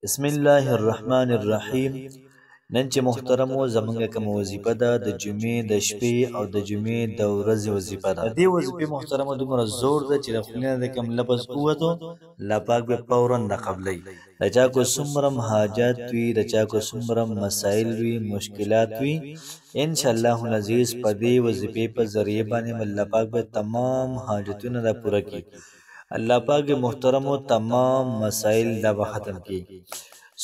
بسم الله الرحمن الرحیم. نن چې محترمو زمونږ کوم وظیفه ده د جمعې د شپې او د جمعې د ورځې وظیفه ده. د دې وظیفې محترمو دومره زور ده چې د خولې نه د کوم لفظ ووتو الله پاک به فورا د قبلوي. د چا کو څومره حاجات وي، د چا کو څومره مسایل وي، مشکلات وي، ان شاء الله العزیز په دې وظیفې په ذریعه باندې الله پاک به تمام حاجتونه دا پوره کړي. الله پاک محترمو تمام مسائل دا به ختم کی.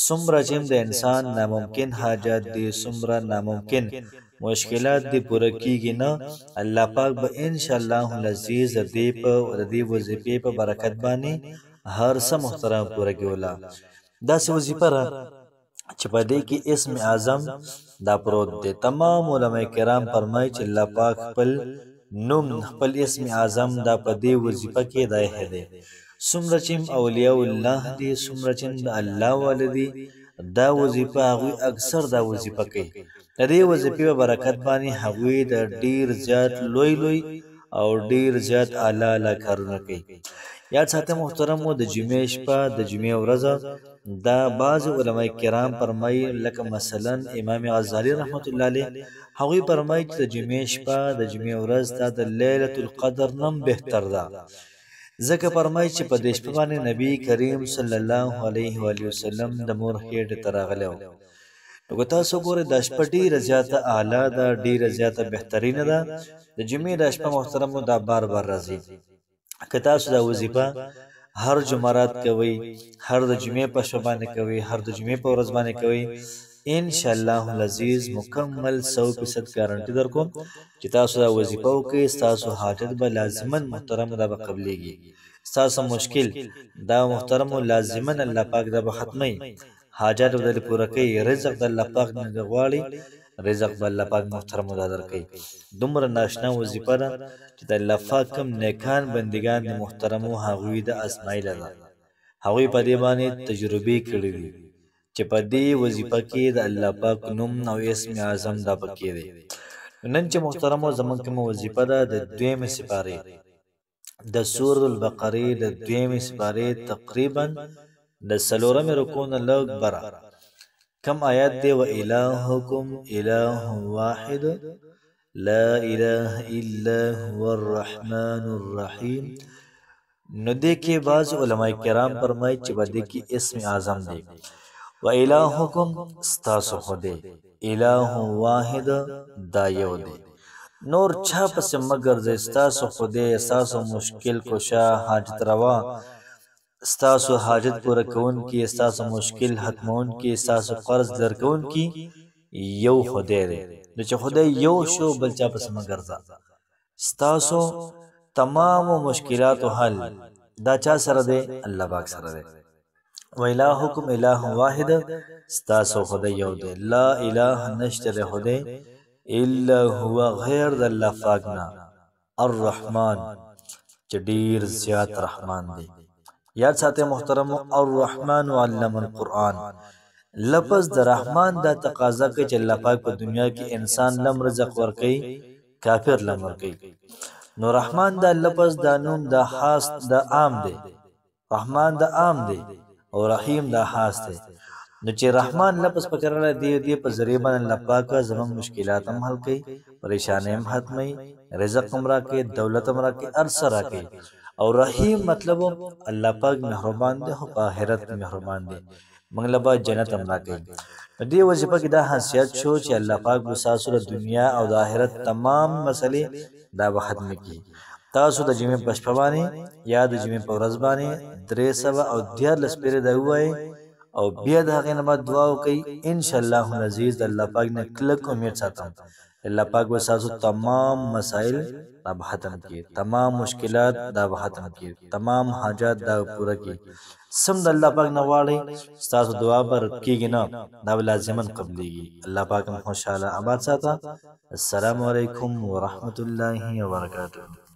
سمرا چې د انسان ناممکن حاجات دي، سمرا ناممکن مشکلات دي پوره کیږي نه، الله پاک به ان شاء الله العزیز دې په دې وظیفې په برکت باندې هر څه محترم پوره کیولا. دا څه وظیفه را چې په دې کې اسم اعظم دا پروت دی. تمام علما کرام فرمایي چې الله پاک خپل نوم خپل اسم اعظم دا په دې وظیفه کې دایه دی. څومره چې اولیاء الله دي، څومره چې الله والدي دا وظیفه هغوی اکثر دا وظیفه کوي. د دې وظیفې په برکت باندې هغوی د ډیر زیات لوی او ډیر زیات اعلی کارونه کوي. یاد ساته محترمو د جمعې شپه د جمعې ورځ دا بعض علما کرام فرمایي، لکه مثلا امام غزالی رحمت الله علیه هغوی فرمایي چې د جمعې شپه د جمعې ورځ دا د لیلة القدر نم بهتر ده. ځکه فرمایي چې په دې شپه باندې نبی کریم صلی الله علیه و آله وسلم د مور خېټې ته راغلی و. نو تاسو ګورئ دا شپه ډېره زیاته اعلی ده، ډېره زیاته بهترینه ده. د جمعې دا شپه محترمو دا بار راځي. که تاسو دا وظیفه هر جمعرات کوئ، هر د جمعې په شپه باندې کوئ، هر د جمعې په ورځ باندې کوئ، ان شاء الله العزیز مکمل 100% ګارانټي درکوم چې تاسو دا وظیفه وکړئ، تاسو حاجت به لازما محترم دا به قبليږي. تاسو مشکل دا محترم لازما الله پاک دا به ختمي، حاجت بدل پوره کوي، رزق د الله پاک نه غواړي، رزق به الله پاک محترم دا درکوي. دومره ناشنا وظیفه ده چې د الله پاک کوم نیکان بندگان محترم هغوی د ازمایل ده، هغوی په دې باندې تجربه کړې دي چې په دې وظیفه کې د الله پاک نوم او اسم اعظم دا پکې دی. نن چې محترمو زمونږ کومه وظیفه ده د دویمې سپارې د سورة البقره د دویمې سپارې تقریبا د څلورمې رکوع نه لږ بره کم آیات دی. و الهکم اله واحد لا اله الا هو الرحمن الرحیم. نو دې کې بعض علما کرام فرمایي چې په دې کې اسم اعظم دی. و الهکم ستاسو خدای اله واحد دا یو دی، نور چا پس مگر ستاسو خدای، ستاسو مشکل کشا، حاجت روا، ستاسو حاجت پوره کون کی، ستاسو مشکل ختمون کی، ستاسو قرض درکون کی یو خدای دی. نو چې خدای یو شو بل چا پس مگر ستاسو تمام مشکلات حل دا چا سره دی؟ الله پاک سره دی. و الهکم اله واحد ستاسو خدای یو دی، لا اله نشته د خدای الا هو غیر د الله پاک نه، الرحمن چې ډیر زیات رحمان دی. یاد ساته محترم الرحمن علم القرآن لفظ د رحمان دا تقاضا کوي چې الله پاک په دنیا کې انسان لم رزق ورکړي، کافر لم ورکړي. نو رحمان دا لفظ دا نوم دا خاص دا عام دی، رحمان دا عام دی او رحیم دا خاص دی. نو چې رحمان لفظ پکړه دی په ذریعہ باندې الله پاک زموږ مشکلات هم حل کوي، پریشانې هم ختمي، رزق هم راکړي، دولت هم راکړي، ارسه راکړي. او رحیم مطلب الله پاک مهربان دی، او په آخرت مهربان دی، موږ له جنت هم راکړي. دې وظیفه کې دا حیثیت شو چې الله پاک وساسو د دنیا او د آخرت تمام مسلې دا به ختم کړي. تاسو د جمعې په شپه باندې یا د جمعې په ورځ باندې 314 پیره دا وایي او بیا د هغې نه بعد دعا وکړئ. ان شاء الله العزیز د الله پاک نه کلک امید ساتم الله پاک به ستاسو تمام مسائل دا به ختم کړي، تمام مشکلات دا به ختم کړي، تمام حاجات دا پوره کړي. سم د الله پاک نه غواړئ ستاسو دعا به رد کېږي نه، دا به لازما قبلېږي. الله پاک مو خوشحاله آباد ساته. السلام علیکم ورحمة الله وبرکاته.